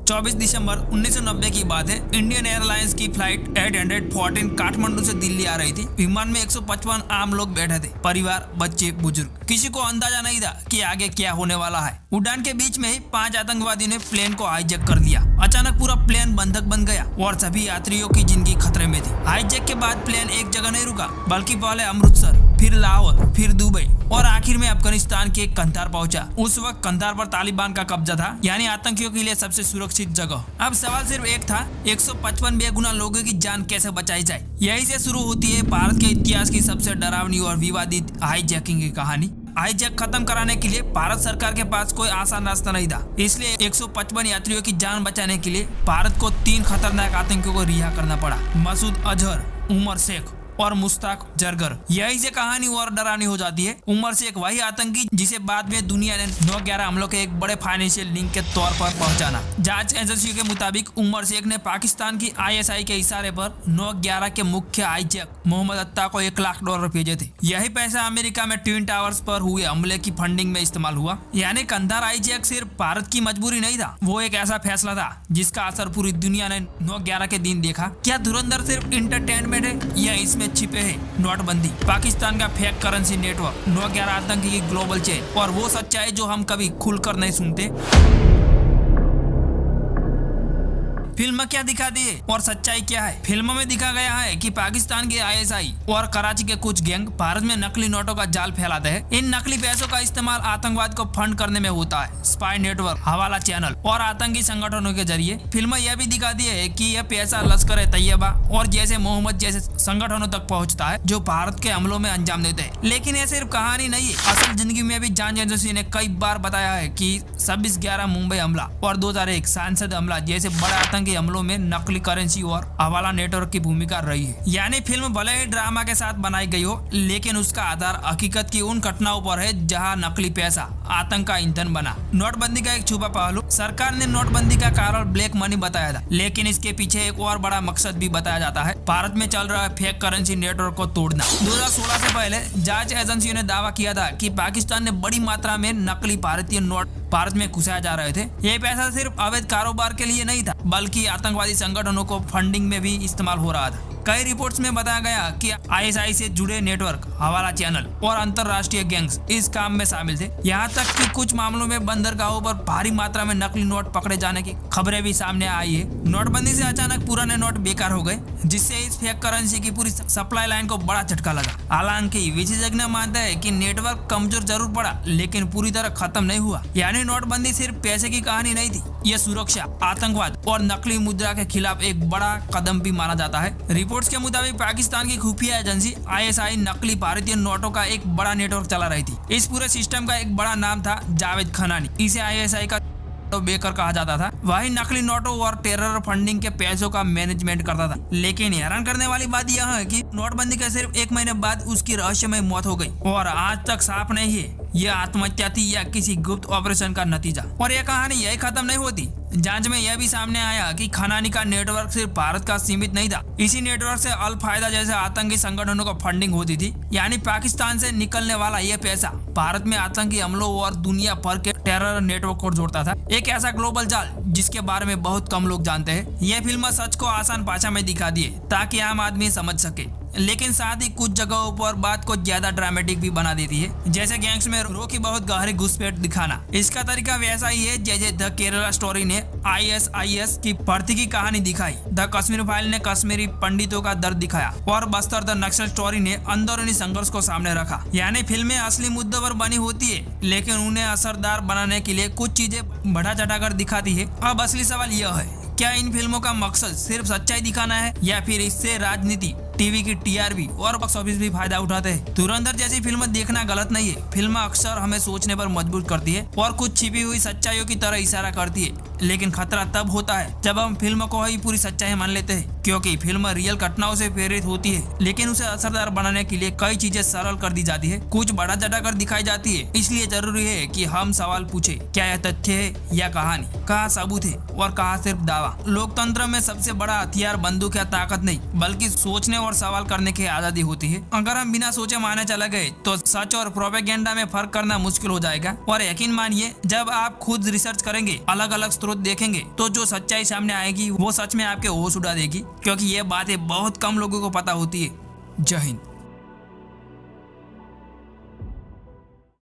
24 दिसंबर 1990 की बात है। इंडियन एयरलाइंस की फ्लाइट 814 काठमांडू से दिल्ली आ रही थी। विमान में 155 आम लोग बैठे थे, परिवार, बच्चे, बुजुर्ग। किसी को अंदाजा नहीं था कि आगे क्या होने वाला है। उड़ान के बीच में ही 5 आतंकवादियों ने प्लेन को हाईजैक कर लिया। अचानक पूरा प्लेन बंधक बन गया और सभी यात्रियों की जिंदगी खतरे में थी। हाईजैक के बाद प्लेन एक जगह नहीं रुका, बल्कि पहले अमृतसर, फिर लाहौर, फिर दुबई और आखिर में अफगानिस्तान के कंधार पहुंचा। उस वक्त कंधार पर तालिबान का कब्जा था, यानी आतंकियों के लिए सबसे सुरक्षित जगह। अब सवाल सिर्फ एक था, 155 बेगुनाह लोगों की जान कैसे बचाई जाए। यही से शुरू होती है भारत के इतिहास की सबसे डरावनी और विवादित हाईजैकिंग की कहानी। हाईजैक खत्म कराने के लिए भारत सरकार के पास कोई आसान रास्ता नहीं था, इसलिए 155 यात्रियों की जान बचाने के लिए भारत को 3 खतरनाक आतंकियों को रिहा करना पड़ा। मसूद अजहर, उमर शेख और मुश्ताक जरगर। यही से कहानी और डरावनी हो जाती है। उमर शेख वही आतंकी जिसे बाद में दुनिया ने 9/11 हमलों के एक बड़े फाइनेंशियल लिंक के तौर पर पहचाना। जांच एजेंसियों के मुताबिक उमर शेख ने पाकिस्तान की ISI के इशारे पर 9/11 के मुख्य हाईजैक मोहम्मद अत्ता को $1 लाख भेजे थे। यही पैसा अमेरिका में ट्विन टावर्स पर हुए हमले की फंडिंग में इस्तेमाल हुआ। यानी कंधार हाईजैक सिर्फ भारत की मजबूरी नहीं था, वो एक ऐसा फैसला था जिसका असर पूरी दुनिया ने 9/11 के दिन देखा। क्या धुरंधर सिर्फ इंटरटेनमेंट है या इसमें छिपे है नोटबंदी, पाकिस्तान का फेक करेंसी नेटवर्क, 9/11 आतंकी की ग्लोबल चेन और वो सच्चाई जो हम कभी खुलकर नहीं सुनते। फिल्म क्या दिखा दी है और सच्चाई क्या है? फिल्म में दिखा गया है कि पाकिस्तान के ISI और कराची के कुछ गैंग भारत में नकली नोटों का जाल फैलाते हैं। इन नकली पैसों का इस्तेमाल आतंकवाद को फंड करने में होता है, स्पाई नेटवर्क, हवाला चैनल और आतंकी संगठनों के जरिए। फिल्म यह भी दिखाती है कि यह पैसा लश्कर-ए-तैयबा और जैसे मोहम्मद जैसे संगठनों तक पहुँचता है जो भारत के हमलों में अंजाम देते हैं। लेकिन यह सिर्फ कहानी नहीं है, असल जिंदगी में भी जांच एजेंसी ने कई बार बताया है कि 26/11 मुंबई हमला और 2001 संसद हमला जैसे बड़े आतंकी हमलों में नकली करेंसी और हवाला नेटवर्क की भूमिका रही है। यानी फिल्म भले ही ड्रामा के साथ बनाई गई हो, लेकिन उसका आधार हकीकत की उन घटनाओं पर है जहां नकली पैसा आतंक का ईंधन बना। नोटबंदी का एक छुपा पहलू, सरकार ने नोटबंदी का कारण ब्लैक मनी बताया था, लेकिन इसके पीछे एक और बड़ा मकसद भी बताया जाता है, भारत में चल रहा फेक करेंसी नेटवर्क को तोड़ना। 2016 से पहले जांच एजेंसियों ने दावा किया था कि पाकिस्तान ने बड़ी मात्रा में नकली भारतीय नोट भारत में घुसाए जा रहे थे। ये पैसा सिर्फ अवैध कारोबार के लिए नहीं था, बल्कि आतंकवादी संगठनों को फंडिंग में भी इस्तेमाल हो रहा था। कई रिपोर्ट्स में बताया गया कि ISI से जुड़े नेटवर्क, हवाला चैनल और अंतरराष्ट्रीय गैंग्स इस काम में शामिल थे। यहाँ तक कि कुछ मामलों में बंदरगाहों पर भारी मात्रा में नकली नोट पकड़े जाने की खबरें भी सामने आई है। नोटबंदी से अचानक पुराने नोट बेकार हो गए, जिससे इस फेक करेंसी की पूरी सप्लाई लाइन को बड़ा झटका लगा। हालांकि विशेषज्ञ मानते हैं कि नेटवर्क कमजोर जरूर पड़ा, लेकिन पूरी तरह खत्म नहीं हुआ। यानी नोटबंदी सिर्फ पैसे की कहानी नहीं थी, यह सुरक्षा, आतंकवाद और नकली मुद्रा के खिलाफ एक बड़ा कदम भी माना जाता है। रिपोर्ट्स के मुताबिक पाकिस्तान की खुफिया एजेंसी ISI नकली भारतीय नोटों का एक बड़ा नेटवर्क चला रही थी। इस पूरे सिस्टम का एक बड़ा नाम था जावेद खनानी। इसे ISI का बेकर कहा जाता था। वही नकली नोटों और टेरर फंडिंग के पैसों का मैनेजमेंट करता था। लेकिन हैरान करने वाली बात यह है कि नोटबंदी के सिर्फ 1 महीने बाद उसकी रहस्यमय मौत हो गई और आज तक साफ नहीं है यह आत्महत्या थी या किसी गुप्त ऑपरेशन का नतीजा। और यह कहानी यही खत्म नहीं होती। जांच में यह भी सामने आया कि खनानी का नेटवर्क सिर्फ भारत का सीमित नहीं था। इसी नेटवर्क से अल फायदा जैसे आतंकी संगठनों को फंडिंग होती थी। यानी पाकिस्तान से निकलने वाला यह पैसा भारत में आतंकी हमलों और दुनिया भर के टेरर नेटवर्क को जोड़ता था। एक ऐसा ग्लोबल जाल जिसके बारे में बहुत कम लोग जानते हैं। यह फिल्म सच को आसान भाषा में दिखा दिए ताकि आम आदमी समझ सके, लेकिन साथ ही कुछ जगहों पर बात को ज्यादा ड्रामेटिक भी बना देती है। जैसे गैंग्स में रो की बहुत गहरी घुसपैठ दिखाना। इसका तरीका वैसा ही है जैसे द केरला स्टोरी ने ISIS की भर्ती की कहानी दिखाई, द कश्मीर फाइल ने कश्मीरी पंडितों का दर्द दिखाया और बस्तर द नक्सल स्टोरी ने अंदरूनी संघर्ष को सामने रखा। यानी फिल्में असली मुद्दों पर बनी होती है, लेकिन उन्हें असरदार बनाने के लिए कुछ चीजें बढ़ा चढ़ाकर दिखाती है। अब असली सवाल यह है, क्या इन फिल्मों का मकसद सिर्फ सच्चाई दिखाना है या फिर इससे राजनीति, टीवी की TRP और बॉक्स ऑफिस भी फायदा उठाते हैं? धुरंधर जैसी फिल्म देखना गलत नहीं है। फिल्म अक्सर हमें सोचने पर मजबूर करती है और कुछ छिपी हुई सच्चाइयों की तरह इशारा करती है। लेकिन खतरा तब होता है जब हम फिल्म को ही पूरी सच्चाई मान लेते हैं, क्योंकि फिल्म रियल घटनाओं से प्रेरित होती है, लेकिन उसे असरदार बनाने के लिए कई चीजें सरल कर दी जाती है, कुछ बढ़ा चढ़ा कर दिखाई जाती है। इसलिए जरूरी है कि हम सवाल पूछे, क्या यह तथ्य है या कहानी, कहाँ सबूत है और कहाँ सिर्फ दावा। लोकतंत्र में सबसे बड़ा हथियार बंदूक या ताकत नहीं, बल्कि सोचने और सवाल करने की आजादी होती है। अगर हम बिना सोचे माने चले गए तो सच और प्रोपेगेंडा में फर्क करना मुश्किल हो जाएगा। और यकीन मानिए, जब आप खुद रिसर्च करेंगे, अलग अलग स्रोत देखेंगे तो जो सच्चाई सामने आएगी वो सच में आपके होश उड़ा देगी, क्योंकि ये बातें बहुत कम लोगों को पता होती है। जय हिंद।